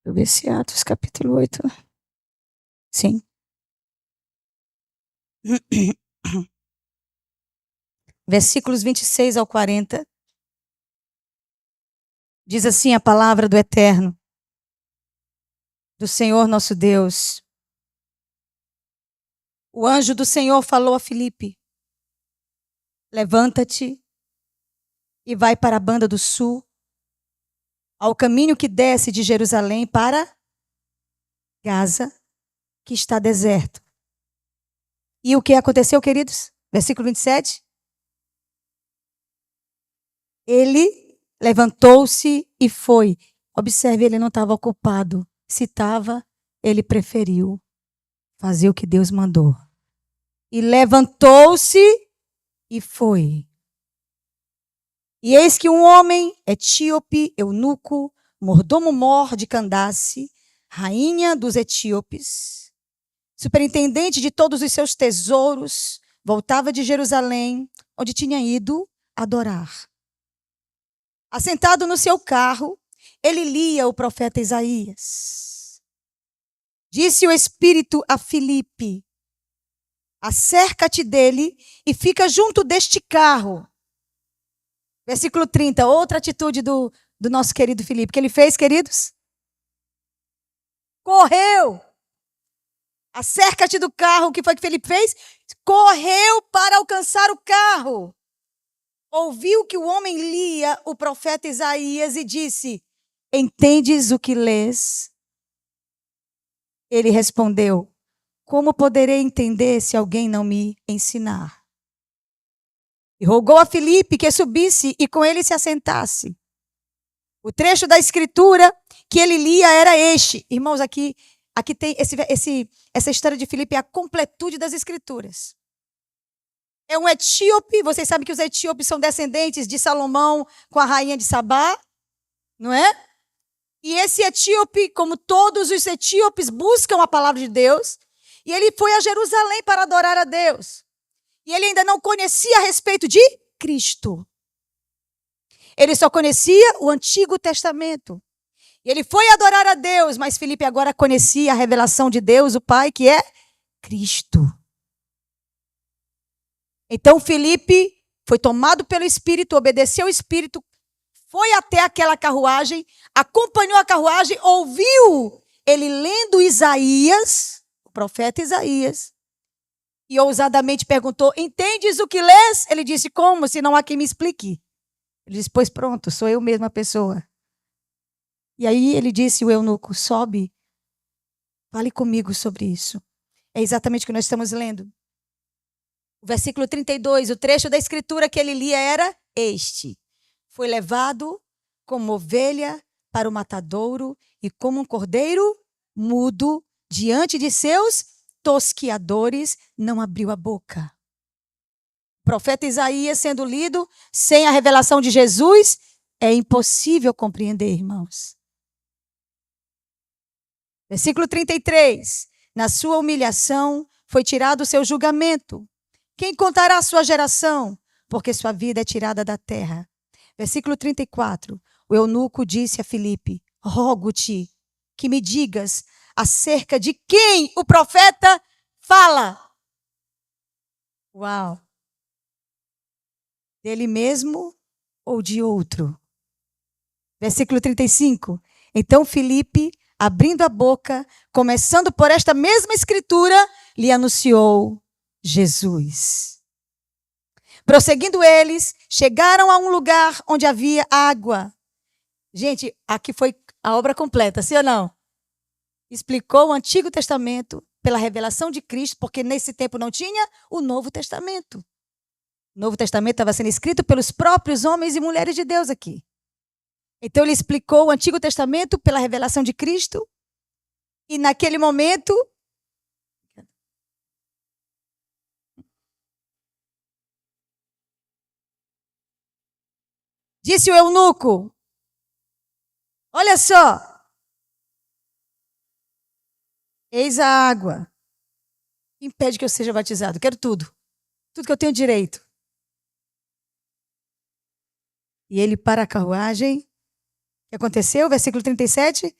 eu ver se Atos capítulo 8. Sim. Versículos 26 ao 40. Diz assim a palavra do Eterno, do Senhor nosso Deus. O anjo do Senhor falou a Filipe: levanta-te e vai para a banda do sul, ao caminho que desce de Jerusalém para Gaza, que está deserto. E o que aconteceu, queridos? Versículo 27. Ele levantou-se e foi. Observe, ele não estava ocupado. Se estava, ele preferiu fazer o que Deus mandou. E levantou-se e foi. E eis que um homem etíope, eunuco, mordomo-mor de Candace, rainha dos etíopes, superintendente de todos os seus tesouros, voltava de Jerusalém, onde tinha ido adorar. Assentado no seu carro, ele lia o profeta Isaías. Disse o Espírito a Filipe: acerca-te dele e fica junto deste carro. Versículo 30, outra atitude do nosso querido Filipe. O que ele fez, queridos? Correu. Acerca-te do carro. O que foi que Filipe fez? Correu para alcançar o carro. Ouviu que o homem lia o profeta Isaías e disse: entendes o que lês? Ele respondeu: como poderei entender se alguém não me ensinar? E rogou a Filipe que subisse e com ele se assentasse. O trecho da escritura que ele lia era este. Irmãos, aqui tem essa história de Filipe, é a completude das escrituras. É um etíope, vocês sabem que os etíopes são descendentes de Salomão com a rainha de Sabá, não é? E esse etíope, como todos os etíopes, buscam a palavra de Deus. E ele foi a Jerusalém para adorar a Deus. E ele ainda não conhecia a respeito de Cristo. Ele só conhecia o Antigo Testamento. E ele foi adorar a Deus, mas Filipe agora conhecia a revelação de Deus, o Pai, que é Cristo. Então Filipe foi tomado pelo Espírito, obedeceu o Espírito, foi até aquela carruagem, acompanhou a carruagem, ouviu ele lendo Isaías, o profeta Isaías, e ousadamente perguntou: entendes o que lês? Ele disse: como? Se não há quem me explique. Ele disse: pois pronto, sou eu mesma a pessoa. E aí ele disse, o eunuco: sobe, fale comigo sobre isso. É exatamente o que nós estamos lendo. O versículo 32, o trecho da escritura que ele lia era este: foi levado como ovelha para o matadouro e como um cordeiro mudo diante de seus tosquiadores não abriu a boca. O profeta Isaías sendo lido sem a revelação de Jesus é impossível compreender, irmãos. Versículo 33. Na sua humilhação foi tirado o seu julgamento. Quem contará a sua geração? Porque sua vida é tirada da terra. Versículo 34. O eunuco disse a Filipe: rogo-te que me digas acerca de quem o profeta fala. Uau! Dele mesmo ou de outro? Versículo 35. Então Filipe, abrindo a boca, começando por esta mesma escritura, lhe anunciou Jesus. Prosseguindo eles, chegaram a um lugar onde havia água. Gente, aqui foi a obra completa, sim ou não? Explicou o Antigo Testamento pela revelação de Cristo, porque nesse tempo não tinha o Novo Testamento. O Novo Testamento estava sendo escrito pelos próprios homens e mulheres de Deus aqui. Então ele explicou o Antigo Testamento pela revelação de Cristo. E naquele momento, disse o eunuco: olha só, eis a água. Impede que eu seja batizado. Quero tudo. Tudo que eu tenho direito. E ele para a carruagem. O que aconteceu? Versículo 37.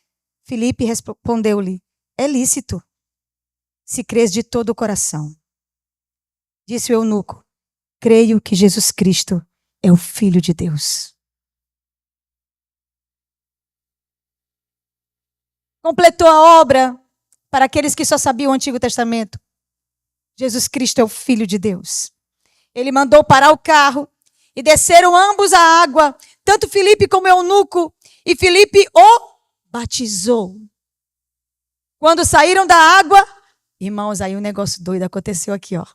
Filipe respondeu-lhe: é lícito, se crês de todo o coração. Disse o eunuco: creio que Jesus Cristo é o Filho de Deus. Completou a obra para aqueles que só sabiam o Antigo Testamento. Jesus Cristo é o Filho de Deus. Ele mandou parar o carro e desceram ambos à água, tanto Filipe como o eunuco, e Filipe o batizou. Quando saíram da água, irmãos, aí um negócio doido aconteceu aqui, ó.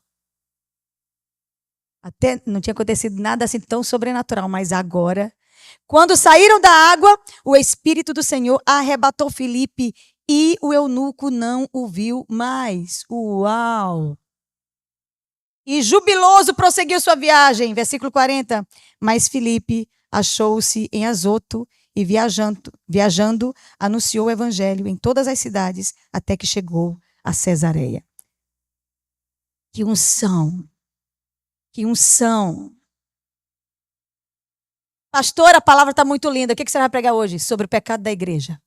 Até não tinha acontecido nada assim tão sobrenatural, mas agora, quando saíram da água, o Espírito do Senhor arrebatou Filipe e o eunuco não o viu mais. Uau! E jubiloso prosseguiu sua viagem. Versículo 40. Mas Filipe achou-se em Azoto e viajando, anunciou o evangelho em todas as cidades até que chegou a Cesareia. Que unção! Que unção! Pastor, a palavra está muito linda. O que você vai pregar hoje? Sobre o pecado da igreja.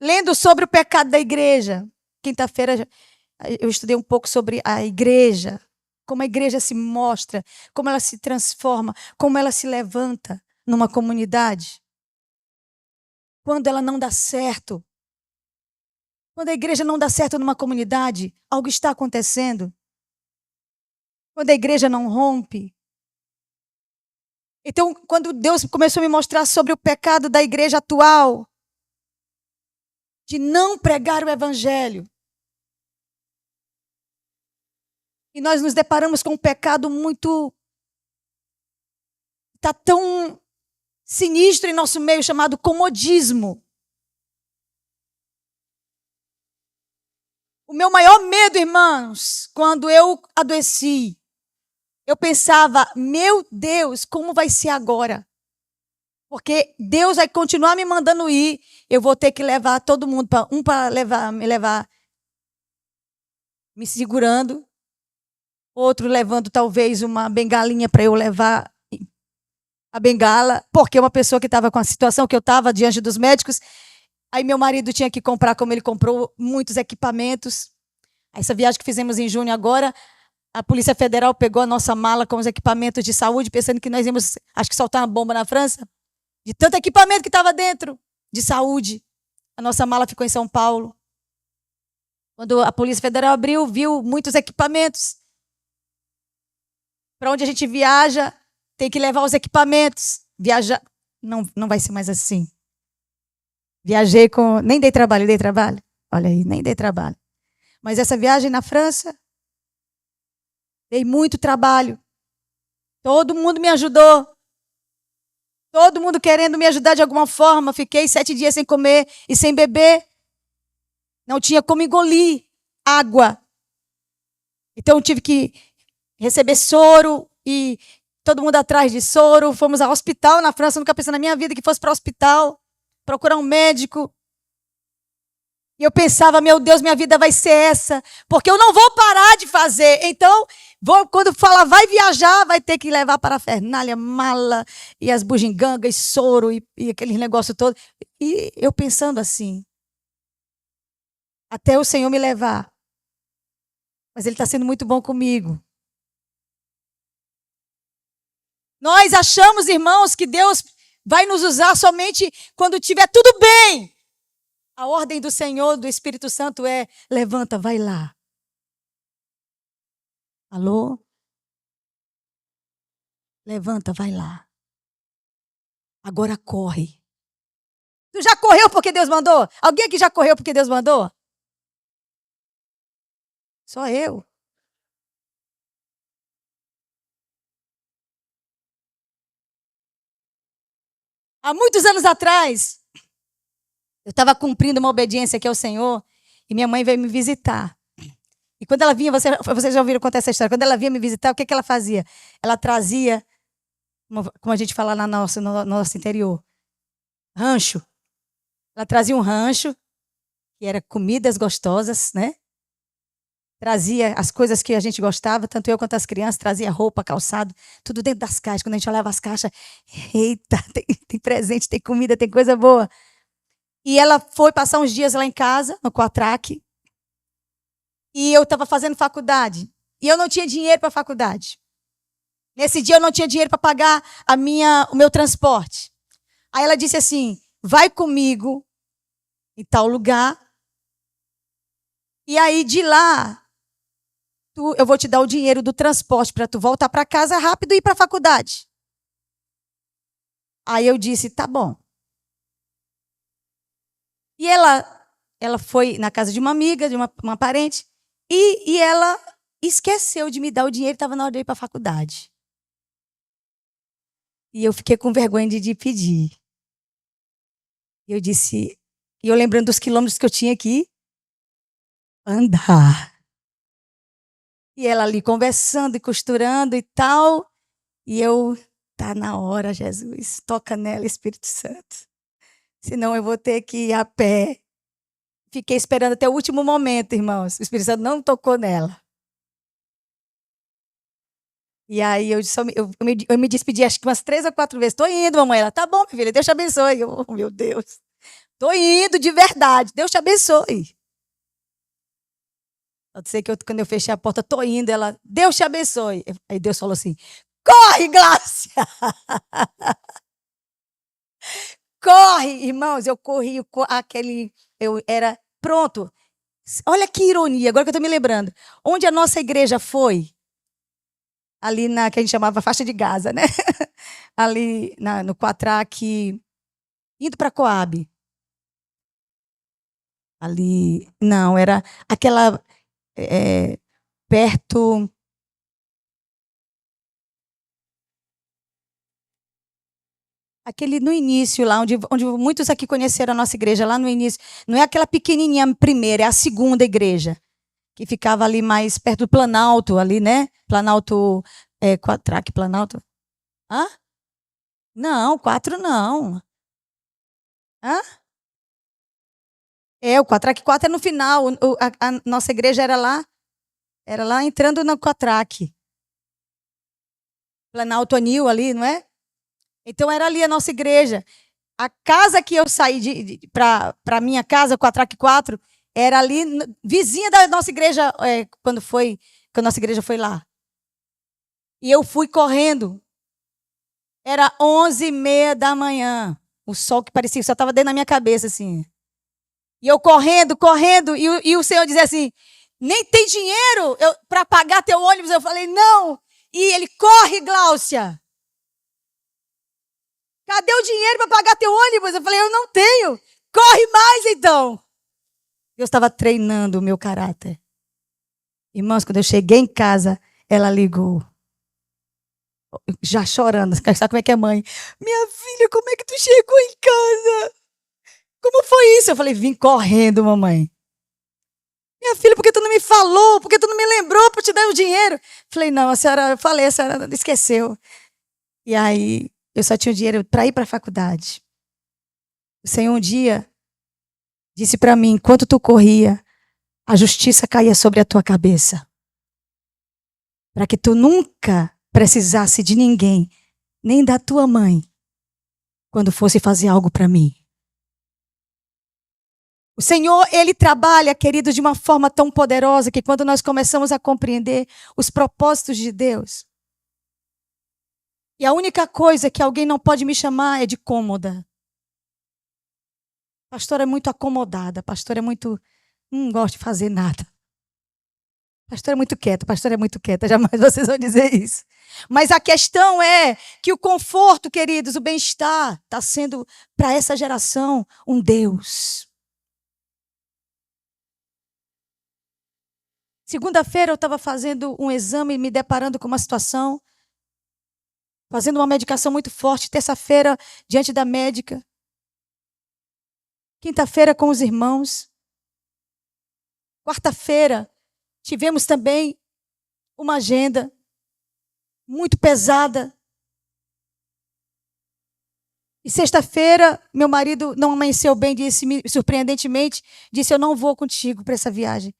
Lendo sobre o pecado da igreja. Quinta-feira eu estudei um pouco sobre a igreja. Como a igreja se mostra, como ela se transforma, como ela se levanta numa comunidade. Quando ela não dá certo. Quando a igreja não dá certo numa comunidade, algo está acontecendo. Quando a igreja não rompe. Então, quando Deus começou a me mostrar sobre o pecado da igreja atual, de não pregar o evangelho, e nós nos deparamos com um pecado muito... está tão sinistro em nosso meio, chamado comodismo. O meu maior medo, irmãos, quando eu adoeci, eu pensava, meu Deus, como vai ser agora? Porque Deus vai continuar me mandando ir, eu vou ter que levar todo mundo, para me levar, me segurando, outro levando talvez uma bengalinha para eu levar a bengala, porque uma pessoa que estava com a situação que eu estava diante dos médicos, aí meu marido tinha que comprar, como ele comprou, muitos equipamentos. Essa viagem que fizemos em junho agora, a Polícia Federal pegou a nossa mala com os equipamentos de saúde, pensando que nós íamos, acho que soltar uma bomba na França, de tanto equipamento que estava dentro de saúde. A nossa mala ficou em São Paulo. Quando a Polícia Federal abriu, viu muitos equipamentos. Para onde a gente viaja, tem que levar os equipamentos. Viajar não vai ser mais assim. Viajei com... Nem dei trabalho. Olha aí, nem dei trabalho. Mas essa viagem na França, dei muito trabalho. Todo mundo me ajudou. Todo mundo querendo me ajudar de alguma forma. Fiquei 7 dias sem comer e sem beber. Não tinha como engolir água. Então eu tive que receber soro e todo mundo atrás de soro. Fomos ao hospital na França. Nunca pensei na minha vida que fosse para o hospital, procurar um médico. E eu pensava, meu Deus, minha vida vai ser essa, porque eu não vou parar de fazer. Então, quando fala vai viajar, vai ter que levar parafernália, mala, e as bugigangas, soro, e aquele negócio todo. E eu pensando assim, até o Senhor me levar. Mas Ele está sendo muito bom comigo. Nós achamos, irmãos, que Deus vai nos usar somente quando tiver tudo bem. A ordem do Senhor, do Espírito Santo é, levanta, vai lá. Alô? Levanta, vai lá. Agora corre. Tu já correu porque Deus mandou? Alguém aqui já correu porque Deus mandou? Só eu. Há muitos anos atrás, eu estava cumprindo uma obediência aqui ao Senhor e minha mãe veio me visitar. E quando ela vinha, vocês já ouviram contar essa história, quando ela vinha me visitar, o que ela fazia? Ela trazia, como a gente fala no nosso interior, rancho. Ela trazia um rancho, que era comidas gostosas, né? Trazia as coisas que a gente gostava, tanto eu quanto as crianças, trazia roupa, calçado, tudo dentro das caixas. Quando a gente olhava as caixas, eita, tem presente, tem comida, tem coisa boa. E ela foi passar uns dias lá em casa, no Quatrack. E eu estava fazendo faculdade. E eu não tinha dinheiro para a faculdade. Nesse dia eu não tinha dinheiro para pagar o meu transporte. Aí ela disse assim, vai comigo em tal lugar. E aí de lá, eu vou te dar o dinheiro do transporte para tu voltar para casa rápido e ir para a faculdade. Aí eu disse, tá bom. E ela foi na casa de uma amiga, de uma parente, e ela esqueceu de me dar o dinheiro, estava na hora de ir para a faculdade. E eu fiquei com vergonha de pedir. E eu disse, e eu lembrando dos quilômetros que eu tinha que andar. E ela ali conversando e costurando e tal. E eu, tá na hora, Jesus, toca nela, Espírito Santo. Senão eu vou ter que ir a pé. Fiquei esperando até o último momento, irmãos. O Espírito Santo não tocou nela. E aí eu me despedi acho que umas 3 ou 4 vezes. Tô indo, mamãe. Ela, tá bom, minha filha, Deus te abençoe. Eu, oh, meu Deus. Tô indo de verdade. Deus te abençoe. Pode ser que quando eu fechei a porta, tô indo. Ela, Deus te abençoe. Aí Deus falou assim, corre, Glácia. Corre, irmãos. Eu corri, eu era pronto. Olha que ironia, agora que eu tô me lembrando. Onde a nossa igreja foi? Ali na que a gente chamava faixa de Gaza, né? Ali no Quatrack, indo para Coab. Ali, não, era aquela perto. Aquele no início, lá onde muitos aqui conheceram a nossa igreja, lá no início. Não é aquela pequenininha primeira, é a segunda igreja, que ficava ali mais perto do Planalto, ali, né? Planalto, Quatrack, Planalto. Hã? Não, 4 não. Hã? O Quatrack 4 é no final. A nossa igreja era lá entrando no Quatrack. Planalto Anil ali, não é? Então era ali a nossa igreja. A casa que eu saí para a minha casa, o Quatrack 4, era ali, vizinha da nossa igreja, quando a nossa igreja foi lá. E eu fui correndo. Era 11h30 da manhã. O sol que parecia que só estava dentro da minha cabeça, assim. E eu correndo, correndo, e o Senhor dizia assim, nem tem dinheiro para pagar teu ônibus. Eu falei, não. E ele, corre, Gláucia. Cadê o dinheiro para pagar teu ônibus? Eu falei, eu não tenho. Corre mais, então. Deus estava treinando o meu caráter. Irmãos, quando eu cheguei em casa, ela ligou. Já chorando. Sabe como é que é mãe? Minha filha, como é que tu chegou em casa? Como foi isso? Eu falei, vim correndo, mamãe. Minha filha, por que tu não me falou? Por que tu não me lembrou para te dar o dinheiro? Falei, não, a senhora esqueceu. E aí, eu só tinha o dinheiro para ir para a faculdade. O Senhor um dia disse para mim, enquanto tu corria, a justiça caía sobre a tua cabeça. Para que tu nunca precisasse de ninguém, nem da tua mãe, quando fosse fazer algo para mim. O Senhor, Ele trabalha, querido, de uma forma tão poderosa que quando nós começamos a compreender os propósitos de Deus, e a única coisa que alguém não pode me chamar é de cômoda. Pastora é muito acomodada, pastora é muito... não gosta de fazer nada. Pastora é muito quieta, jamais vocês vão dizer isso. Mas a questão é que o conforto, queridos, o bem-estar, está sendo, para essa geração, um Deus. Segunda-feira eu estava fazendo um exame, me deparando com uma situação, fazendo uma medicação muito forte. Terça-feira, diante da médica. Quinta-feira, com os irmãos. Quarta-feira, tivemos também uma agenda muito pesada. E sexta-feira, meu marido não amanheceu bem, disse, surpreendentemente, disse, eu não vou contigo para essa viagem.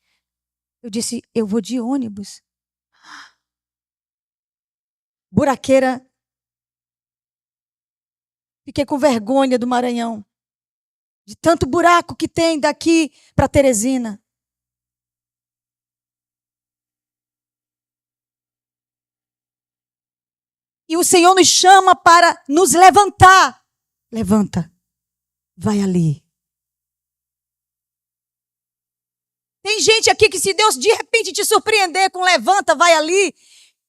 Eu disse, eu vou de ônibus. Buraqueira. Fiquei com vergonha do Maranhão. De tanto buraco que tem daqui para Teresina. E o Senhor nos chama para nos levantar. Levanta. Vai ali. Tem gente aqui que, se Deus de repente te surpreender com levanta, vai ali,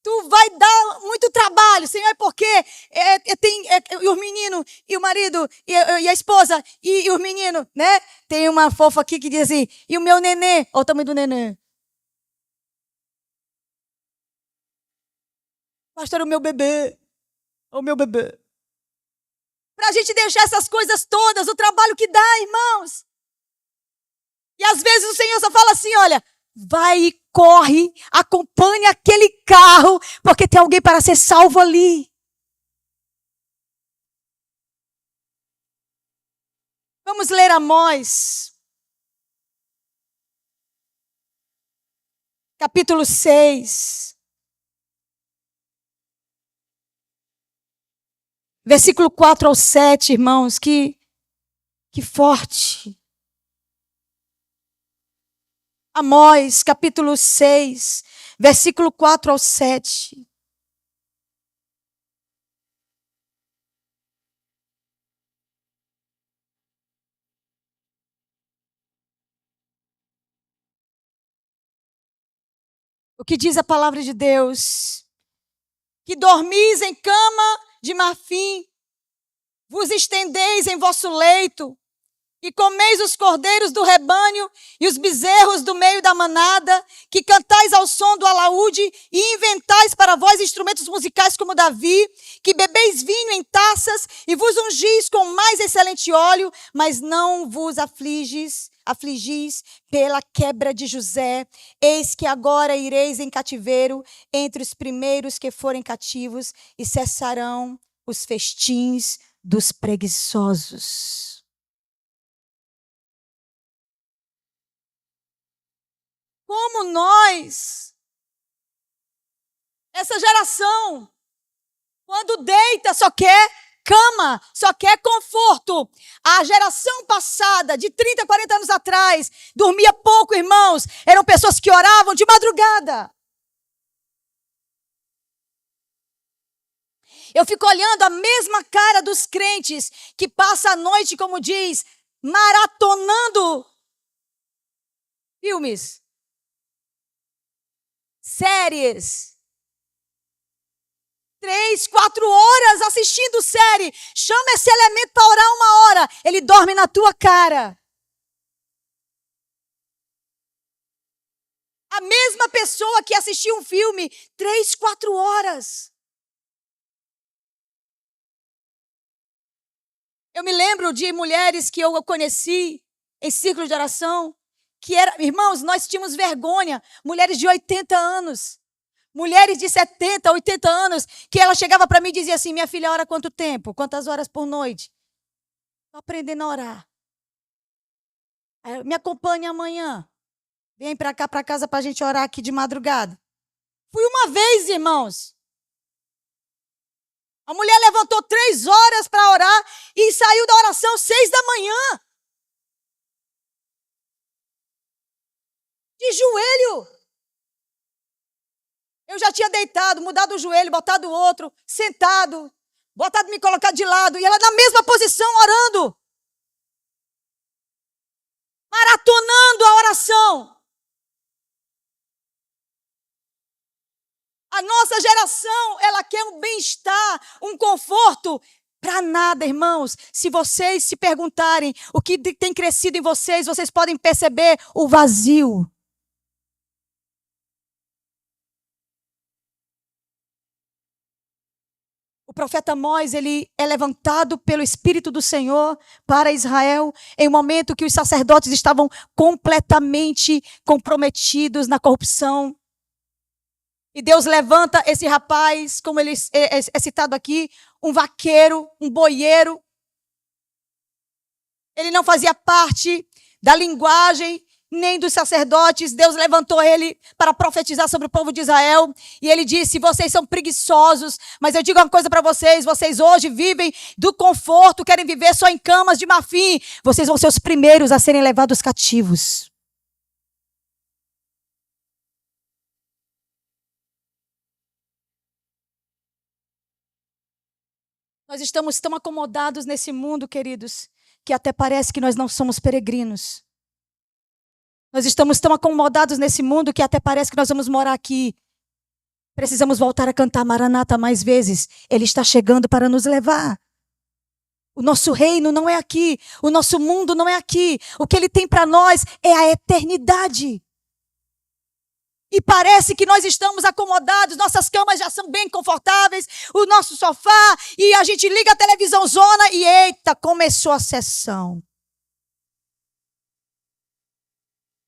tu vai dar muito trabalho, Senhor, é porque tem os meninos, e o marido, e a esposa, e os meninos, né? Tem uma fofa aqui que diz assim, e o meu nenê, olha o tamanho do nenê. Pastor, o meu bebê. Para a gente deixar essas coisas todas, o trabalho que dá, irmãos. E às vezes o Senhor só fala assim, olha, vai e corre, acompanhe aquele carro, porque tem alguém para ser salvo ali. Vamos ler Amós. Capítulo 6. Versículo 4 ao 7, irmãos, que forte. Amós, capítulo 6, versículo 4 ao 7. O que diz a palavra de Deus? Que dormis em cama de marfim, vos estendeis em vosso leito, e comeis os cordeiros do rebanho e os bezerros do meio da manada, que cantais ao som do alaúde e inventais para vós instrumentos musicais como Davi, que bebeis vinho em taças e vos ungis com mais excelente óleo, mas não vos afligis pela quebra de José. Eis que agora ireis em cativeiro entre os primeiros que forem cativos e cessarão os festins dos preguiçosos. Como nós, essa geração, quando deita só quer cama, só quer conforto. A geração passada, de 30, 40 anos atrás, dormia pouco, irmãos. Eram pessoas que oravam de madrugada. Eu fico olhando a mesma cara dos crentes que passa a noite, como diz, maratonando filmes, séries. 3, 4 horas assistindo série. Chama esse elemento para orar 1 hora. Ele dorme na tua cara. A mesma pessoa que assistia um filme 3, 4 horas. Eu me lembro de mulheres que eu conheci em círculo de oração, que era, irmãos, nós tínhamos vergonha, mulheres de 80 anos, mulheres de 70, 80 anos, que ela chegava para mim e dizia assim, minha filha ora quanto tempo? Quantas horas por noite? Estou aprendendo a orar. Me acompanhe amanhã. Vem para cá, para casa, para a gente orar aqui de madrugada. Fui uma vez, irmãos. A mulher levantou 3 horas para orar e saiu da oração 6 da manhã. De joelho. Eu já tinha deitado, mudado o joelho, botado o outro, sentado, me colocado de lado. E ela na mesma posição orando. Maratonando a oração. A nossa geração, ela quer um bem-estar, um conforto. Para nada, irmãos. Se vocês se perguntarem o que tem crescido em vocês, vocês podem perceber o vazio. O profeta Amós, ele é levantado pelo Espírito do Senhor para Israel em um momento que os sacerdotes estavam completamente comprometidos na corrupção. E Deus levanta esse rapaz, como ele é citado aqui, um vaqueiro, um boieiro. Ele não fazia parte da linguagem nem dos sacerdotes. Deus levantou ele para profetizar sobre o povo de Israel. E ele disse: vocês são preguiçosos, mas eu digo uma coisa para vocês. Vocês hoje vivem do conforto, querem viver só em camas de marfim. Vocês vão ser os primeiros a serem levados cativos. Nós estamos tão acomodados nesse mundo, queridos, que até parece que nós não somos peregrinos. Nós estamos tão acomodados nesse mundo que até parece que nós vamos morar aqui. Precisamos voltar a cantar Maranata mais vezes. Ele está chegando para nos levar. O nosso reino não é aqui. O nosso mundo não é aqui. O que ele tem para nós é a eternidade. E parece que nós estamos acomodados, nossas camas já são bem confortáveis, o nosso sofá, e a gente liga a televisão zona e eita, começou a sessão.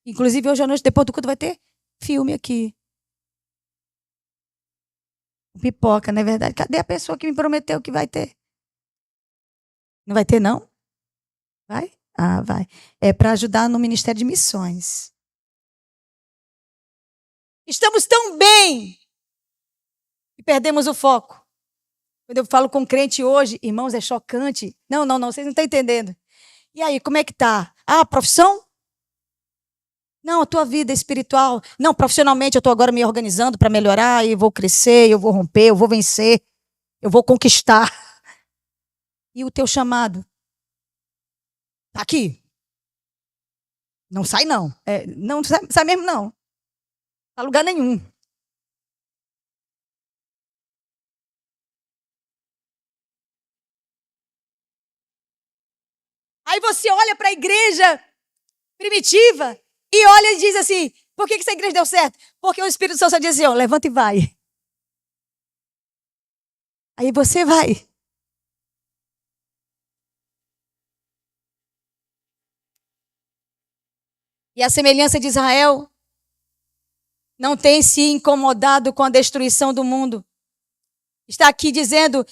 Inclusive hoje à noite, depois do culto, vai ter filme aqui. Pipoca, não é verdade? Cadê a pessoa que me prometeu que vai ter? Não vai ter, não? Vai? Ah, vai. É para ajudar no Ministério de Missões. Estamos tão bem e perdemos o foco. Quando eu falo com crente hoje, irmãos, é chocante. Não, vocês não estão entendendo. E aí, como é que tá? Ah, profissão? Não, a tua vida espiritual. Não, profissionalmente eu estou agora me organizando para melhorar e vou crescer, eu vou romper, eu vou vencer, eu vou conquistar. E o teu chamado? Tá aqui. Não sai, não. Não sai mesmo, não. Para lugar nenhum. Aí você olha para a igreja primitiva e olha e diz assim: por que essa igreja deu certo? Porque o Espírito Santo só diz assim: ó, levanta e vai. Aí você vai. E a semelhança de Israel não tem se incomodado com a destruição do mundo. Está aqui dizendo,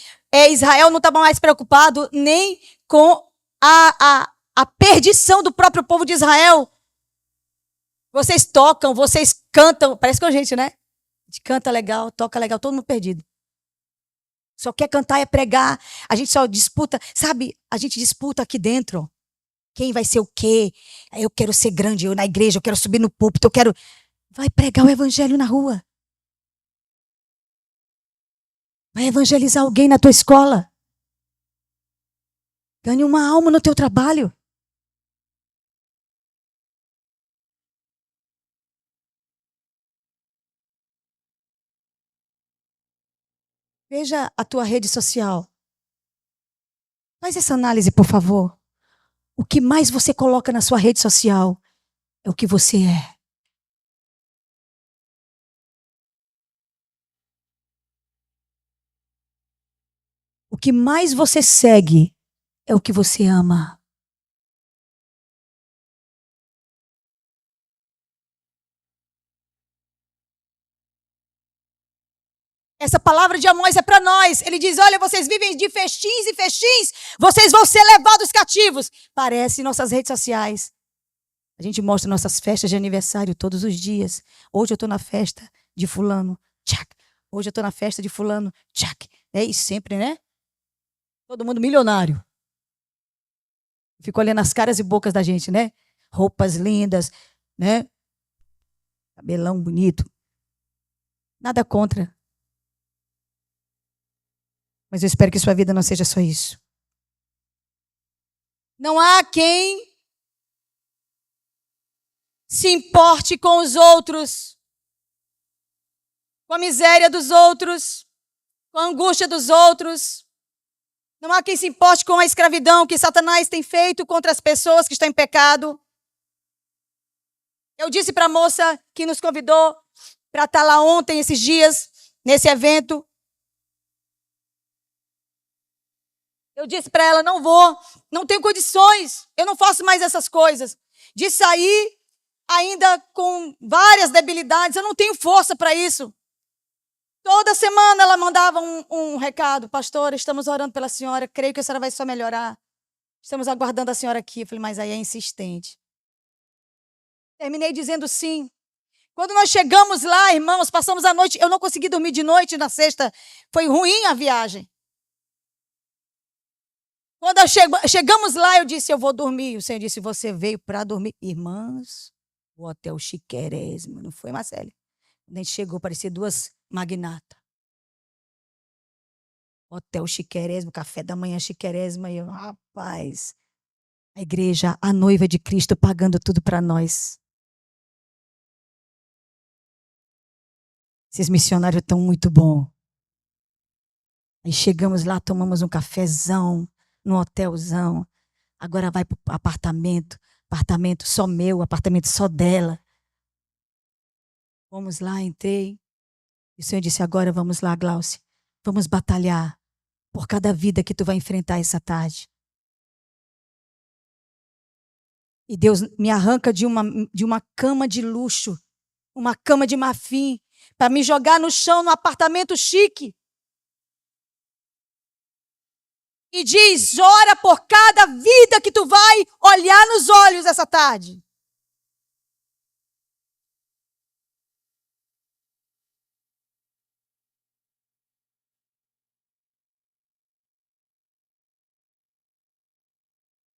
Israel não estava mais preocupado nem com a perdição do próprio povo de Israel. Vocês tocam, vocês cantam, parece com a gente, né? A gente canta legal, toca legal, todo mundo perdido. Só quer cantar é pregar, a gente só disputa, sabe? A gente disputa aqui dentro. Quem vai ser o quê? Eu quero ser grande, eu na igreja, eu quero subir no púlpito, eu quero... Vai pregar o evangelho na rua. Vai evangelizar alguém na tua escola. Ganhe uma alma no teu trabalho. Veja a tua rede social. Faz essa análise, por favor. O que mais você coloca na sua rede social é o que você é. O que mais você segue é o que você ama. Essa palavra de Amós é para nós. Ele diz, olha, vocês vivem de festins e festins, vocês vão ser levados cativos. Parece nossas redes sociais. A gente mostra nossas festas de aniversário todos os dias. Hoje eu estou na festa de fulano, tchac. Hoje eu estou na festa de fulano, tchac. E sempre, né? Todo mundo milionário. Fico olhando as caras e bocas da gente, né? Roupas lindas, né? Cabelão bonito. Nada contra. Mas eu espero que sua vida não seja só isso. Não há quem se importe com os outros, com a miséria dos outros, com a angústia dos outros. Não há quem se importe com a escravidão que Satanás tem feito contra as pessoas que estão em pecado. Eu disse para a moça que nos convidou para estar lá ontem, esses dias, nesse evento. Eu disse para ela, não vou, não tenho condições, eu não faço mais essas coisas. De sair ainda com várias debilidades, eu não tenho força para isso. Toda semana ela mandava um recado, pastora, estamos orando pela senhora, creio que a senhora vai só melhorar. Estamos aguardando a senhora aqui. Eu falei, mas aí é insistente. Terminei dizendo sim. Quando nós chegamos lá, irmãos, passamos a noite. Eu não consegui dormir de noite na sexta. Foi ruim a viagem. Quando chegamos lá, eu disse, eu vou dormir. O Senhor disse, você veio para dormir. Irmãs, o hotel chiquérrimo, não foi, Marcele? Quando a gente chegou, parecia duas magnatas. Hotel chiquérrimo, café da manhã chiquérrimo. E eu, rapaz, a igreja, a noiva de Cristo, pagando tudo para nós. Esses missionários estão muito bons. Aí chegamos lá, tomamos um cafezão, num hotelzão. Agora vai para o apartamento. Apartamento só meu, apartamento só dela. Vamos lá, entrei. E o Senhor disse, agora vamos lá, Glaucia. Vamos batalhar por cada vida que tu vai enfrentar essa tarde. E Deus me arranca de uma cama de luxo, uma cama de marfim, para me jogar no chão no apartamento chique. E diz, ora por cada vida que tu vai olhar nos olhos essa tarde.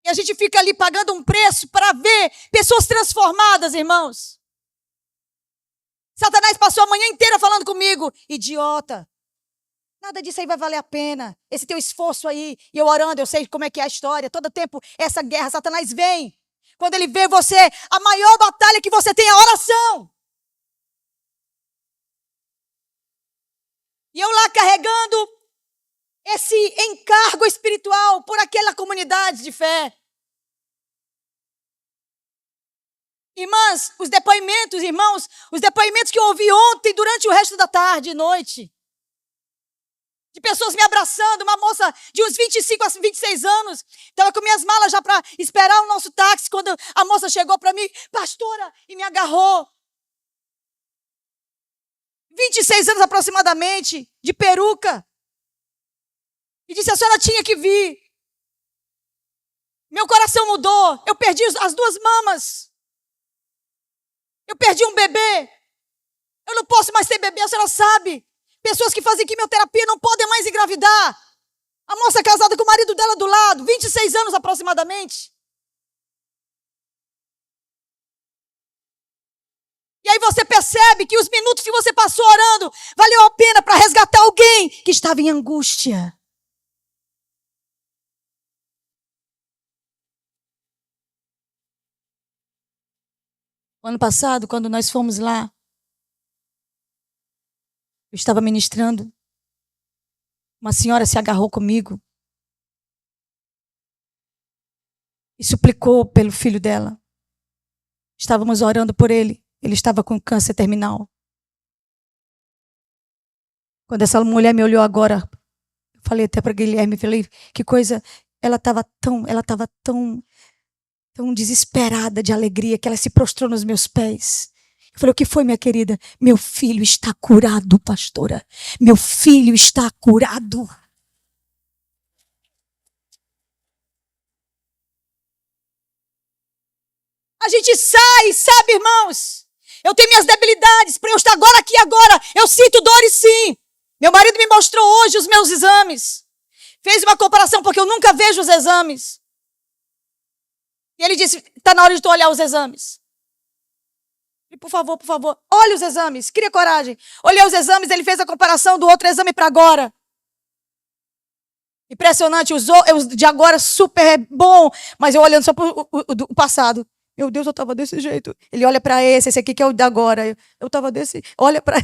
E a gente fica ali pagando um preço para ver pessoas transformadas, irmãos. Satanás passou a manhã inteira falando comigo, idiota. Nada disso aí vai valer a pena. Esse teu esforço aí, e eu orando, eu sei como é que é a história. Todo tempo, essa guerra, Satanás vem. Quando ele vê você, a maior batalha que você tem é a oração. E eu lá carregando esse encargo espiritual por aquela comunidade de fé. Irmãs, os depoimentos que eu ouvi ontem durante o resto da tarde e noite. De pessoas me abraçando, uma moça de uns 25 a 26 anos, estava com minhas malas já para esperar o nosso táxi, quando a moça chegou para mim, pastora, e me agarrou. 26 anos aproximadamente, de peruca. E disse, a senhora tinha que vir. Meu coração mudou, eu perdi as duas mamas. Eu perdi um bebê. Eu não posso mais ter bebê, a senhora sabe. Pessoas que fazem quimioterapia não podem mais engravidar. A moça casada com o marido dela do lado, 26 anos aproximadamente. E aí você percebe que os minutos que você passou orando valeu a pena para resgatar alguém que estava em angústia. O ano passado, quando nós fomos lá, eu estava ministrando. Uma senhora se agarrou comigo e suplicou pelo filho dela. Estávamos orando por ele. Ele estava com câncer terminal. Quando essa mulher me olhou agora, eu falei até para Guilherme, falei, que coisa, ela estava tão desesperada de alegria que ela se prostrou nos meus pés. Eu falei, o que foi, minha querida? Meu filho está curado, pastora. Meu filho está curado. A gente sai, sabe, irmãos? Eu tenho minhas debilidades, para eu estar agora, eu sinto dores sim. Meu marido me mostrou hoje os meus exames. Fez uma comparação, porque eu nunca vejo os exames. E ele disse, está na hora de tu olhar os exames. E por favor, olhe os exames, cria coragem. Olhei os exames, ele fez a comparação do outro exame para agora. Impressionante, os de agora super bom, mas eu olhando só para o passado. Meu Deus, eu estava desse jeito. Ele olha para esse aqui que é o de agora. Eu estava desse, olha para...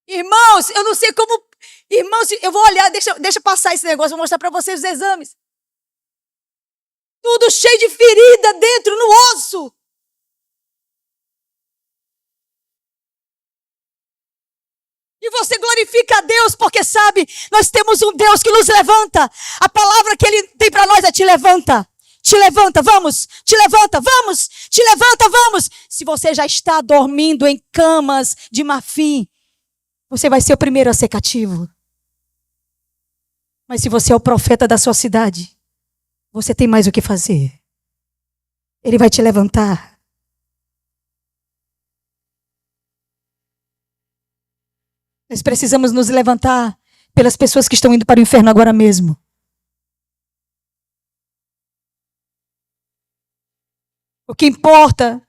Irmãos, eu não sei como... Irmãos, eu vou olhar, deixa passar esse negócio, vou mostrar para vocês os exames. Tudo cheio de ferida dentro, no osso. E você glorifica a Deus, porque sabe, nós temos um Deus que nos levanta. A palavra que Ele tem para nós é te levanta. Te levanta, vamos. Te levanta, vamos. Te levanta, vamos. Se você já está dormindo em camas de marfim, você vai ser o primeiro a ser cativo. Mas se você é o profeta da sua cidade, você tem mais o que fazer. Ele vai te levantar. Nós precisamos nos levantar pelas pessoas que estão indo para o inferno agora mesmo. O que importa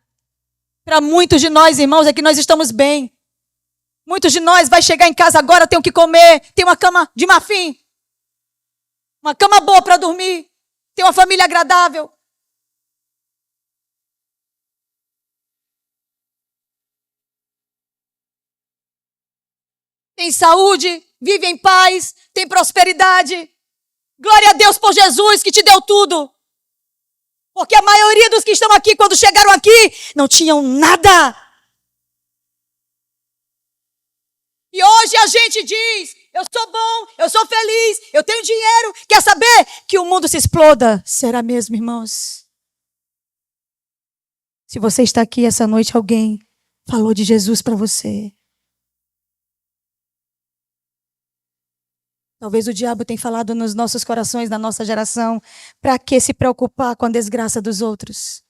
para muitos de nós, irmãos, é que nós estamos bem. Muitos de nós vai chegar em casa agora, tem o que comer, tem uma cama de marfim, uma cama boa para dormir, tem uma família agradável. Tem saúde, vive em paz, tem prosperidade. Glória a Deus por Jesus que te deu tudo. Porque a maioria dos que estão aqui, quando chegaram aqui, não tinham nada. E hoje a gente diz, eu sou bom, eu sou feliz, eu tenho dinheiro. Quer saber que o mundo se exploda? Será mesmo, irmãos? Se você está aqui essa noite, alguém falou de Jesus para você. Talvez o diabo tenha falado nos nossos corações, na nossa geração, para que se preocupar com a desgraça dos outros?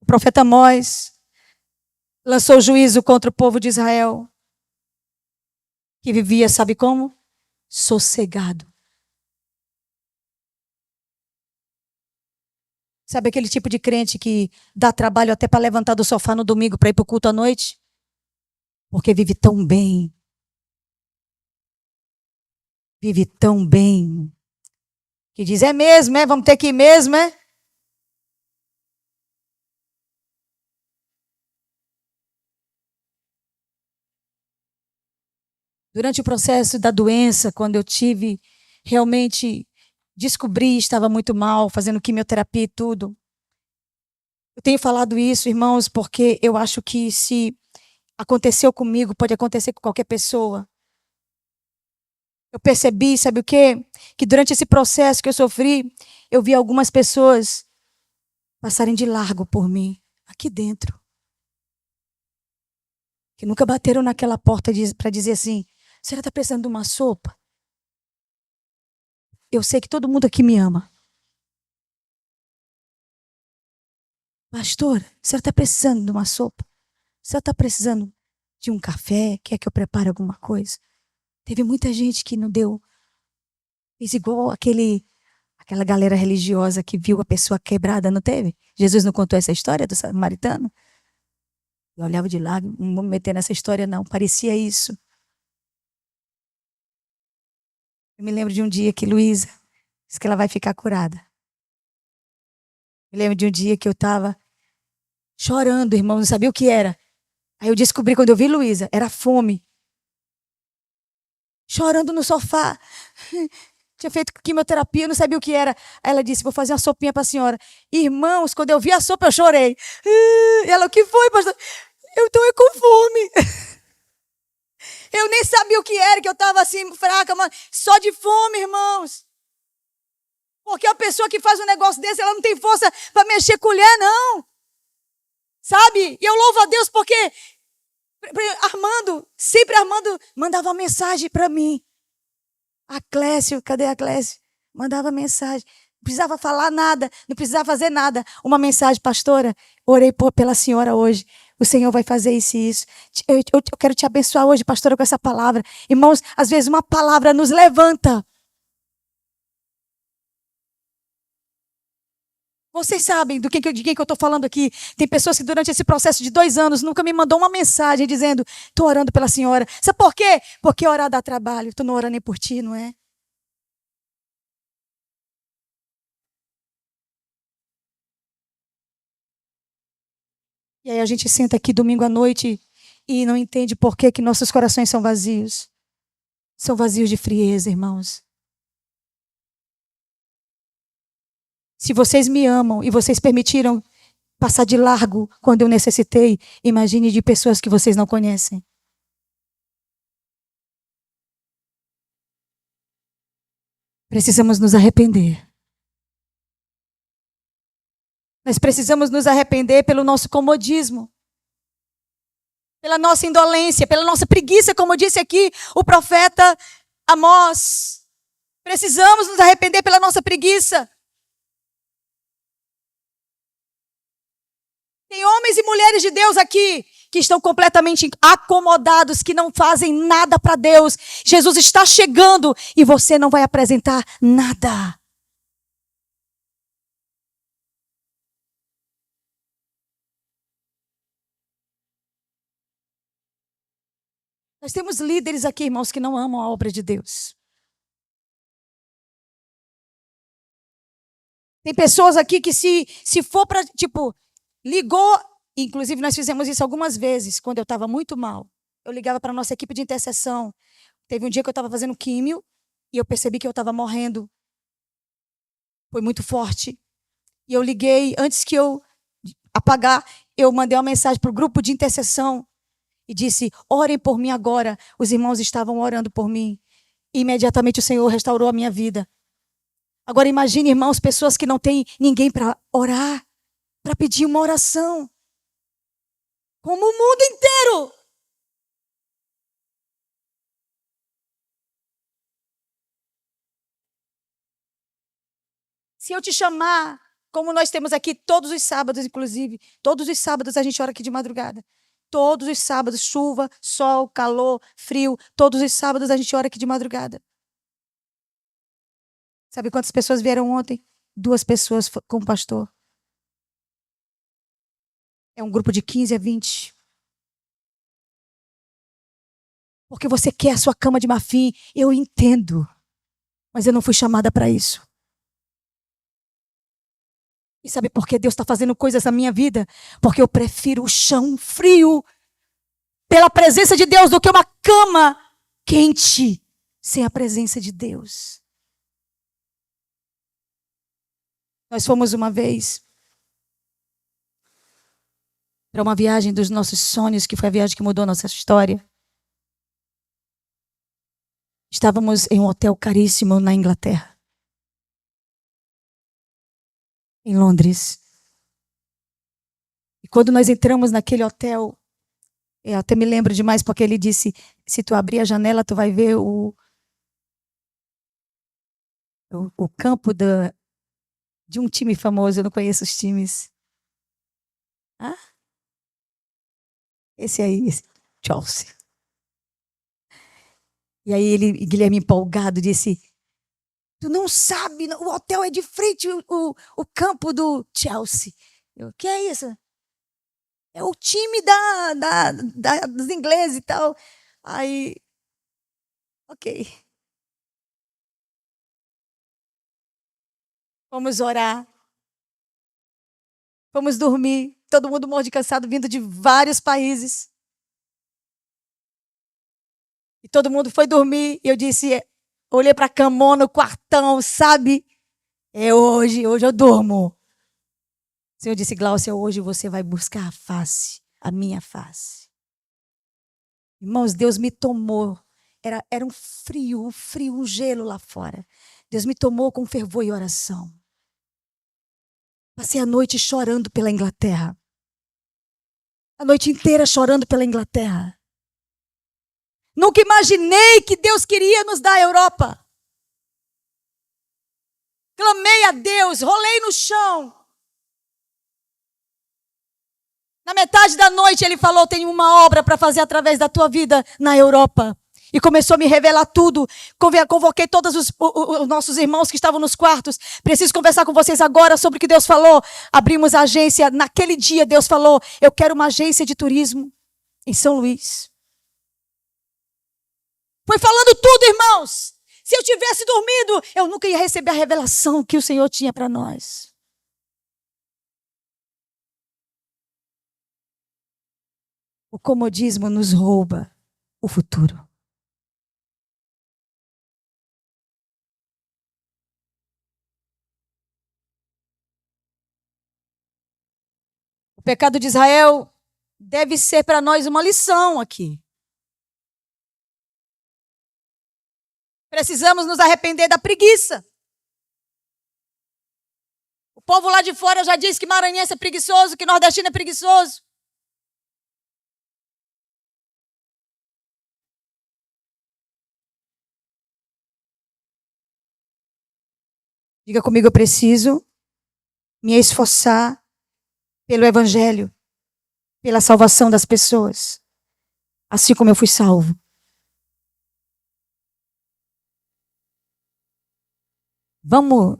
O profeta Amós lançou juízo contra o povo de Israel, que vivia, sabe como? Sossegado. Sabe aquele tipo de crente que dá trabalho até para levantar do sofá no domingo para ir para o culto à noite? Porque vive tão bem. Vive tão bem. Que diz, é mesmo, é? Vamos ter que ir mesmo, é? Durante o processo da doença, quando eu tive, realmente descobri, estava muito mal, fazendo quimioterapia e tudo. Eu tenho falado isso, irmãos, porque eu acho que se aconteceu comigo, pode acontecer com qualquer pessoa. Eu percebi, sabe o quê? Que durante esse processo que eu sofri, eu vi algumas pessoas passarem de largo por mim, aqui dentro. Que nunca bateram naquela porta para dizer assim, a senhora está precisando de uma sopa? Eu sei que todo mundo aqui me ama. Pastora, a senhora está precisando de uma sopa? A senhora está precisando de um café? Quer que eu prepare alguma coisa? Teve muita gente que não deu. Fez igual aquela galera religiosa que viu a pessoa quebrada, não teve? Jesus não contou essa história do samaritano? Eu olhava de lado, não vou me meter nessa história não, parecia isso. Eu me lembro de um dia que Luísa disse que ela vai ficar curada. Me lembro de um dia que eu estava chorando, irmão, não sabia o que era. Aí eu descobri, quando eu vi Luísa, era fome. Chorando no sofá. Tinha feito quimioterapia, não sabia o que era. Aí ela disse, vou fazer uma sopinha para a senhora. Irmãos, quando eu vi a sopa, eu chorei. E ela, o que foi, pastor? Eu estou com fome. Eu nem sabia o que era, que eu estava assim, fraca, mas só de fome, irmãos. Porque a pessoa que faz um negócio desse, ela não tem força para mexer colher, não. Sabe? E eu louvo a Deus porque sempre Armando mandava uma mensagem para mim. A Clécio, cadê a Clécio? Mandava mensagem. Não precisava falar nada, não precisava fazer nada. Uma mensagem, pastora, orei pela senhora hoje. O Senhor vai fazer isso e isso. Eu quero te abençoar hoje, pastora, com essa palavra. Irmãos, às vezes uma palavra nos levanta. Vocês sabem de quem que eu estou falando aqui. Tem pessoas que durante esse processo de 2 anos nunca me mandou uma mensagem dizendo, estou orando pela senhora. Sabe por quê? Porque orar dá trabalho. Tu não ora nem por ti, não é? E aí a gente senta aqui domingo à noite e não entende por que nossos corações são vazios. São vazios de frieza, irmãos. Se vocês me amam e vocês permitiram passar de largo quando eu necessitei, imagine de pessoas que vocês não conhecem. Precisamos nos arrepender. Nós precisamos nos arrepender pelo nosso comodismo, pela nossa indolência, pela nossa preguiça, como disse aqui o profeta Amós. Precisamos nos arrepender pela nossa preguiça. Tem homens e mulheres de Deus aqui que estão completamente acomodados, que não fazem nada para Deus. Jesus está chegando e você não vai apresentar nada. Nós temos líderes aqui, irmãos, que não amam a obra de Deus. Tem pessoas aqui que se for para, ligou, inclusive nós fizemos isso algumas vezes, quando eu estava muito mal. Eu ligava para a nossa equipe de intercessão. Teve um dia que eu estava fazendo químio e eu percebi que eu estava morrendo. Foi muito forte. E eu liguei, antes que eu apagar, eu mandei uma mensagem para o grupo de intercessão e disse, orem por mim agora. Os irmãos estavam orando por mim. E imediatamente o Senhor restaurou a minha vida. Agora imagine, irmãos, pessoas que não têm ninguém para orar, para pedir uma oração. Como o mundo inteiro. Se eu te chamar, como nós temos aqui todos os sábados, inclusive, todos os sábados a gente ora aqui de madrugada. Todos os sábados, chuva, sol, calor, frio, todos os sábados a gente ora aqui de madrugada. Sabe quantas pessoas vieram ontem? 2 pessoas com o pastor. É um grupo de 15 a 20. Porque você quer a sua cama de marfim, eu entendo. Mas eu não fui chamada para isso. E sabe por que Deus está fazendo coisas na minha vida? Porque eu prefiro o chão frio pela presença de Deus do que uma cama quente sem a presença de Deus. Nós fomos uma vez para uma viagem dos nossos sonhos, que foi a viagem que mudou a nossa história. Estávamos em um hotel caríssimo na Inglaterra. Em Londres. E quando nós entramos naquele hotel, eu até me lembro demais, porque ele disse, se tu abrir a janela, tu vai ver o campo de um time famoso, eu não conheço os times. Ah? Esse aí, Chelsea. E aí Guilherme empolgado disse, tu não sabe, o hotel é de frente o campo do Chelsea. Eu, que é isso? É o time dos ingleses e tal. Aí, ok. Vamos orar. Vamos dormir. Todo mundo morre de cansado, vindo de vários países. E todo mundo foi dormir. E eu disse, olhei para a camona, o quartão, sabe? É hoje eu durmo. O Senhor disse, Glaucia, hoje você vai buscar a face, a minha face. Irmãos, Deus me tomou. Era um frio, um gelo lá fora. Deus me tomou com fervor e oração. Passei a noite chorando pela Inglaterra. A noite inteira chorando pela Inglaterra. Nunca imaginei que Deus queria nos dar a Europa. Clamei a Deus, rolei no chão. Na metade da noite ele falou, tenho uma obra para fazer através da tua vida na Europa. E começou a me revelar tudo. Convoquei todos os nossos irmãos que estavam nos quartos. Preciso conversar com vocês agora sobre o que Deus falou. Abrimos a agência. Naquele dia Deus falou, eu quero uma agência de turismo em São Luís. Foi falando tudo, irmãos. Se eu tivesse dormido, eu nunca ia receber a revelação que o Senhor tinha para nós. O comodismo nos rouba o futuro. O pecado de Israel deve ser para nós uma lição aqui. Precisamos nos arrepender da preguiça. O povo lá de fora já disse que maranhense é preguiçoso, que nordestino é preguiçoso. Diga comigo, eu preciso me esforçar pelo evangelho, pela salvação das pessoas, assim como eu fui salvo. Vamos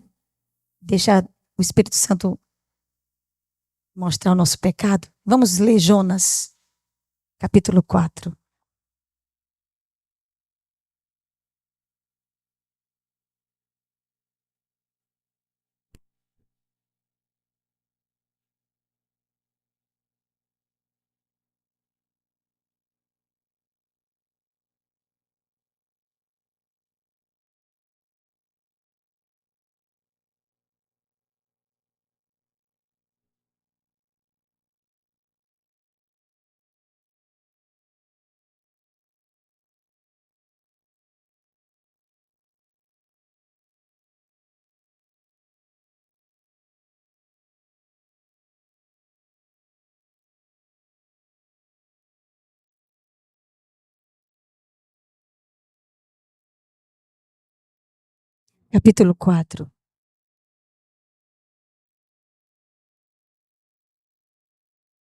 deixar o Espírito Santo mostrar o nosso pecado? Vamos ler Jonas, capítulo 4. Capítulo 4.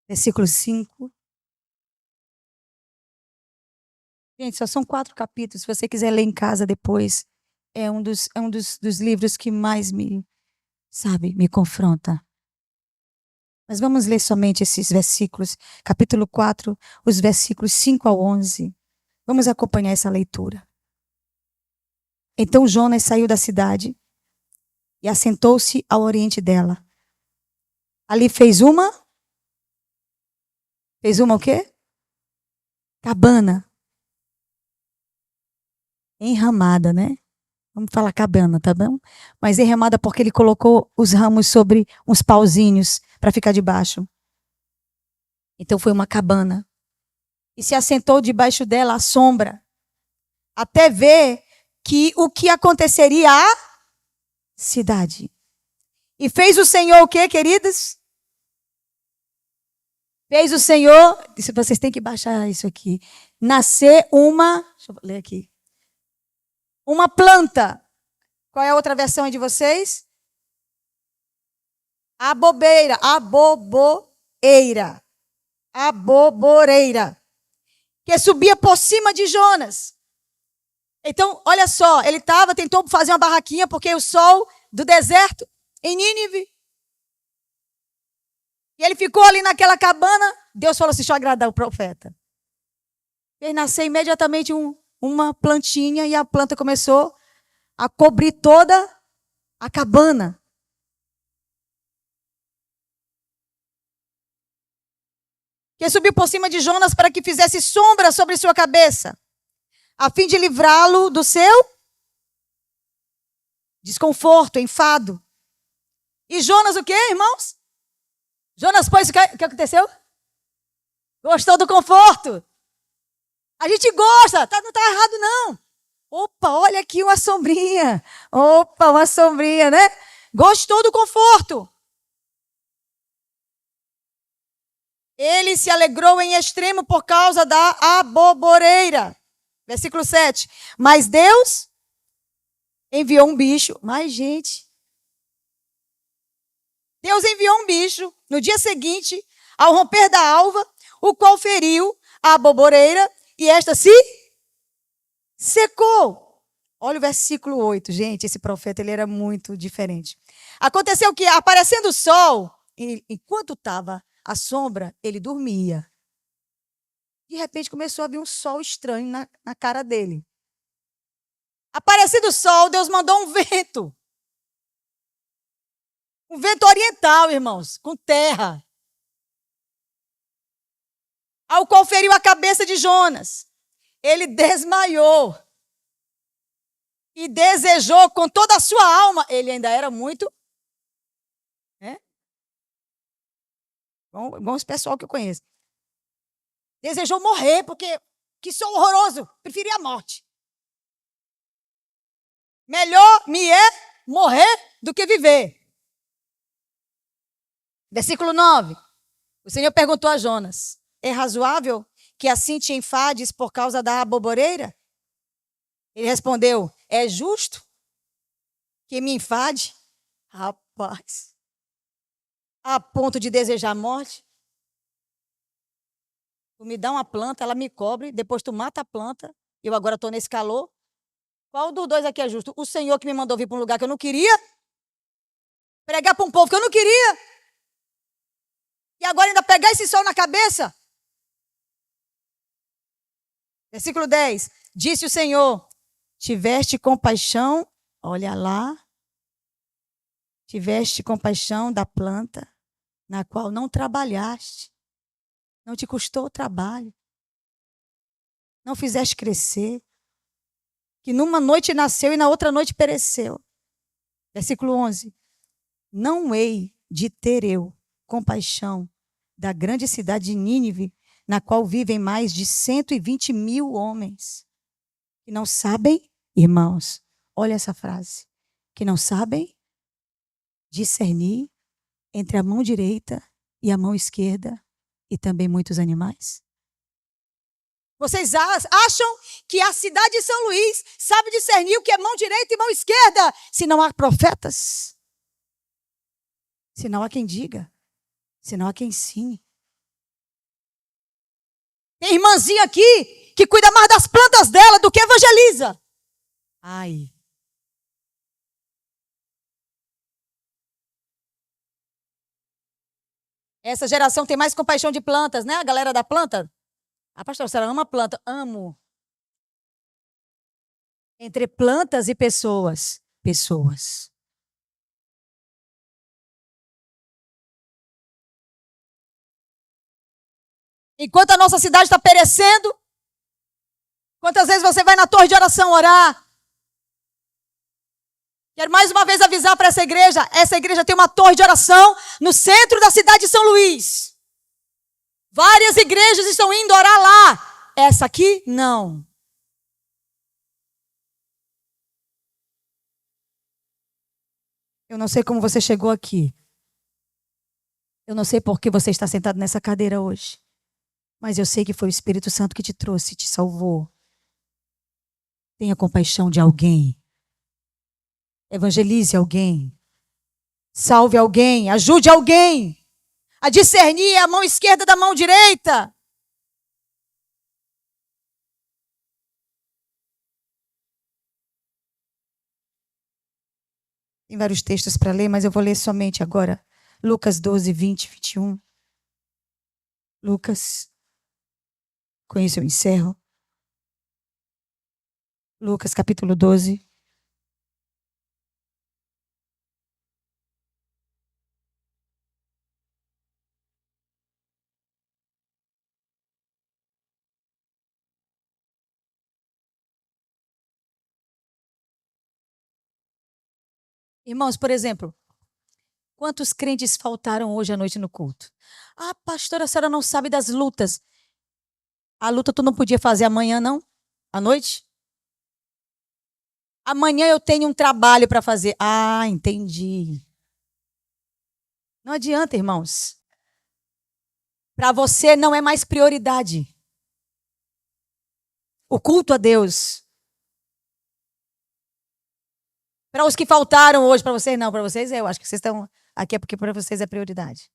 Versículo 5. Gente, só são 4 capítulos. Se você quiser ler em casa depois, é um dos livros que mais me confronta. Mas vamos ler somente esses versículos. Capítulo 4, os versículos 5 ao 11. Vamos acompanhar essa leitura. Então Jonas saiu da cidade e assentou-se ao oriente dela. Ali fez uma o quê? Cabana. Enramada, né? Vamos falar cabana, tá bom? Mas enramada porque ele colocou os ramos sobre uns pauzinhos para ficar debaixo. Então foi uma cabana. E se assentou debaixo dela à sombra, até ver o que aconteceria à cidade. E fez o Senhor o quê, queridos? Fez o Senhor, vocês têm que baixar isso aqui, nascer deixa eu ler aqui, uma planta. Qual é a outra versão aí de vocês? Aboboreira, que subia por cima de Jonas. Então, olha só, ele tentou fazer uma barraquinha, porque o sol do deserto, em Nínive. E ele ficou ali naquela cabana. Deus falou assim, deixa eu agradar o profeta. Fez nascer imediatamente uma plantinha e a planta começou a cobrir toda a cabana. Que subiu por cima de Jonas para que fizesse sombra sobre sua cabeça, a fim de livrá-lo do seu desconforto, enfado. E Jonas o quê, irmãos? Jonas, pois, o que aconteceu? Gostou do conforto. A gente gosta, não está errado não. Opa, olha aqui uma sombrinha. Opa, uma sombrinha, né? Gostou do conforto. Ele se alegrou em extremo por causa da aboboreira. Versículo 7. Mas Deus enviou um bicho. Mas, gente, Deus enviou um bicho no dia seguinte, ao romper da alva, o qual feriu a aboboreira e esta se secou. Olha o versículo 8, gente. Esse profeta ele era muito diferente. Aconteceu que, aparecendo o sol, enquanto estava a sombra, ele dormia. De repente começou a vir um sol estranho na cara dele. Aparecendo o sol, Deus mandou um vento. Um vento oriental, irmãos, com terra. Ao qual feriu a cabeça de Jonas. Ele desmaiou. E desejou com toda a sua alma. Ele ainda era muito... Igual esse pessoal que eu conheço. Desejou morrer, porque que sou horroroso. Preferia a morte. Melhor me é morrer do que viver. Versículo 9. O Senhor perguntou a Jonas: é razoável que assim te enfades por causa da aboboreira? Ele respondeu: é justo que me enfade Rapaz, a ponto de desejar a morte. Tu me dá uma planta, ela me cobre, depois tu mata a planta, eu agora estou nesse calor. Qual dos dois aqui é justo? O Senhor que me mandou vir para um lugar que eu não queria, pregar para um povo que eu não queria, e agora ainda pegar esse sol na cabeça? Versículo 10. Disse o Senhor: tiveste compaixão, olha lá, tiveste compaixão da planta na qual não trabalhaste, não te custou trabalho, não fizeste crescer, que numa noite nasceu e na outra noite pereceu. Versículo 11. Não hei de ter eu compaixão da grande cidade de Nínive, na qual vivem mais de 120.000 homens, que não sabem, irmãos, olha essa frase, que não sabem discernir entre a mão direita e a mão esquerda, e também muitos animais. Vocês acham que a cidade de São Luís sabe discernir o que é mão direita e mão esquerda, se não há profetas? Se não há quem diga, se não há quem ensine. Tem irmãzinha aqui que cuida mais das plantas dela do que evangeliza. Ai. Essa geração tem mais compaixão de plantas, né? A galera da planta. A pastora, a senhora ama planta? Amo. Entre plantas e pessoas. Pessoas. Enquanto a nossa cidade está perecendo, quantas vezes você vai na torre de oração orar? Quero mais uma vez avisar para essa igreja tem uma torre de oração no centro da cidade de São Luís. Várias igrejas estão indo orar lá. Essa aqui, não. Eu não sei como você chegou aqui. Eu não sei por que você está sentado nessa cadeira hoje. Mas eu sei que foi o Espírito Santo que te trouxe, te salvou. Tenha compaixão de alguém. Evangelize alguém. Salve alguém. Ajude alguém a discernir a mão esquerda da mão direita. Tem vários textos para ler, mas eu vou ler somente agora. Lucas 12, 20, 21. Lucas. Com isso eu encerro. Lucas capítulo 12. Irmãos, por exemplo, quantos crentes faltaram hoje à noite no culto? Ah, pastora, a senhora não sabe das lutas. A luta tu não podia fazer amanhã, não? À noite? Amanhã eu tenho um trabalho para fazer. Ah, entendi. Não adianta, irmãos. Para você não é mais prioridade. O culto a Deus. Para os que faltaram hoje, para vocês não, para vocês eu acho que vocês estão aqui é porque para vocês é prioridade.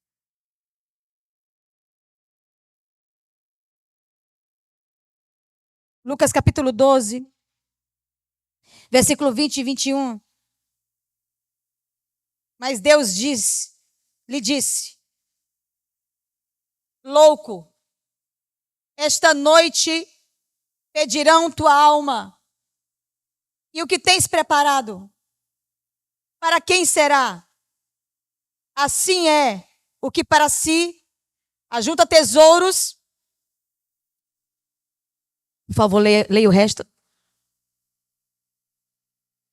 Lucas capítulo 12, versículo 20 e 21. Mas Deus lhe disse, louco, esta noite pedirão tua alma. E o que tens preparado? Para quem será? Assim é o que para si ajunta tesouros. Por favor, leia o resto.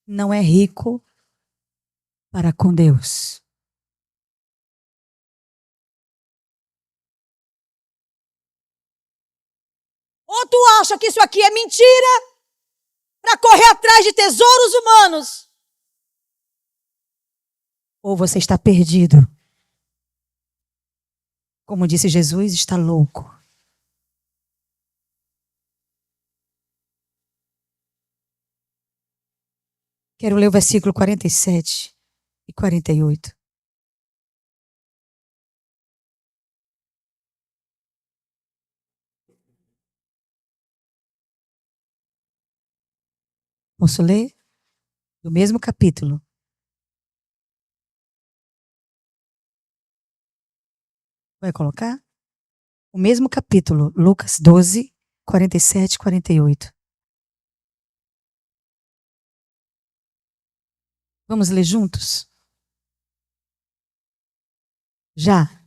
Não é rico para com Deus. Ou tu acha que isso aqui é mentira para correr atrás de tesouros humanos? Ou você está perdido. Como disse Jesus, está louco. Quero ler o versículo 47 e 48. Posso ler? Do mesmo capítulo. Vai colocar? O mesmo capítulo, Lucas 12, 47 e 48. Vamos ler juntos? Já.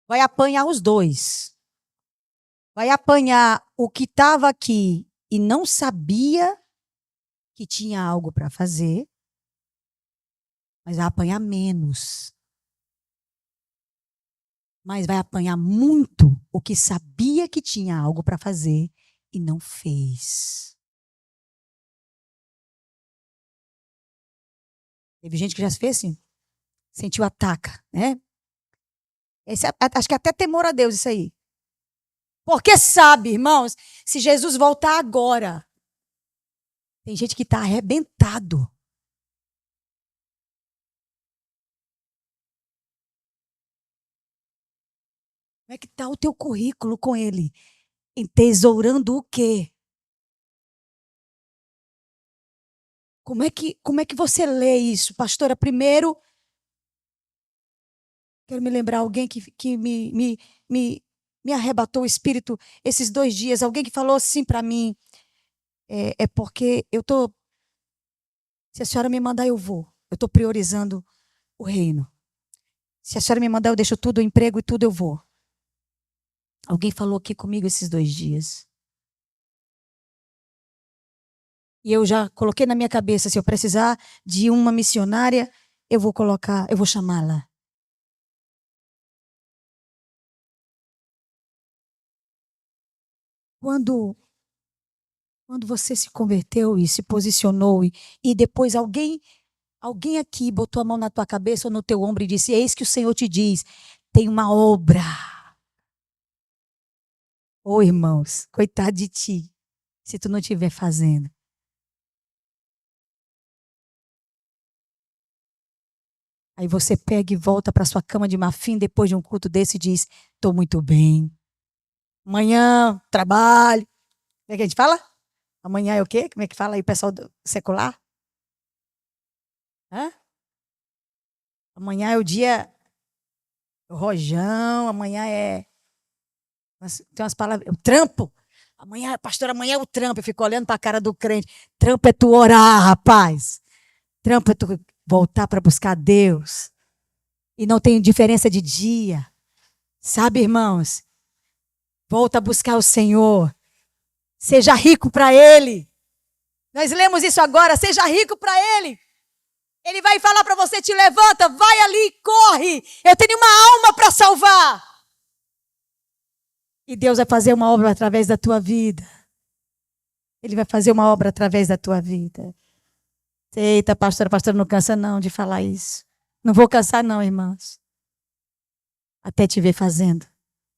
Vai apanhar os dois. Vai apanhar o que estava aqui e não sabia que tinha algo para fazer, mas vai apanhar menos. Mas vai apanhar muito o que sabia que tinha algo para fazer e não fez. Teve gente que já fez assim, sentiu ataca, né? Acho que é até temor a Deus isso aí. Porque sabe, irmãos, se Jesus voltar agora, tem gente que está arrebentado. Como é que está o teu currículo com ele? Entesourando o quê? Como é que você lê isso, pastora? Primeiro, quero me lembrar alguém que me arrebatou o espírito esses 2 dias. Alguém que falou assim para mim, é porque eu tô, se a senhora me mandar eu vou. Eu estou priorizando o reino. Se a senhora me mandar eu deixo tudo, o emprego e tudo eu vou. Alguém falou aqui comigo esses 2 dias. E eu já coloquei na minha cabeça, se eu precisar de uma missionária, eu vou chamá-la. Quando você se converteu e se posicionou e depois alguém aqui botou a mão na tua cabeça ou no teu ombro e disse, eis que o Senhor te diz, tem uma obra. Ô, irmãos, coitado de ti, se tu não estiver fazendo. Aí você pega e volta para sua cama de marfim depois de um culto desse e diz, estou muito bem. Amanhã, trabalho. Como é que a gente fala? Amanhã é o quê? Como é que fala aí o pessoal secular? Hã? Amanhã é o dia rojão, amanhã é... Tem umas palavras... O trampo. Amanhã, pastor, amanhã é o trampo. Eu fico olhando para a cara do crente. Trampo é tu orar, rapaz. Trampo é tu voltar para buscar Deus. E não tem diferença de dia. Sabe, irmãos? Volta a buscar o Senhor. Seja rico para Ele. Nós lemos isso agora. Seja rico para Ele. Ele vai falar para você, te levanta, vai ali, corre. Eu tenho uma alma para salvar. E Deus vai fazer uma obra através da tua vida. Ele vai fazer uma obra através da tua vida. Eita, pastora, não cansa não de falar isso. Não vou cansar não, irmãos. Até te ver fazendo.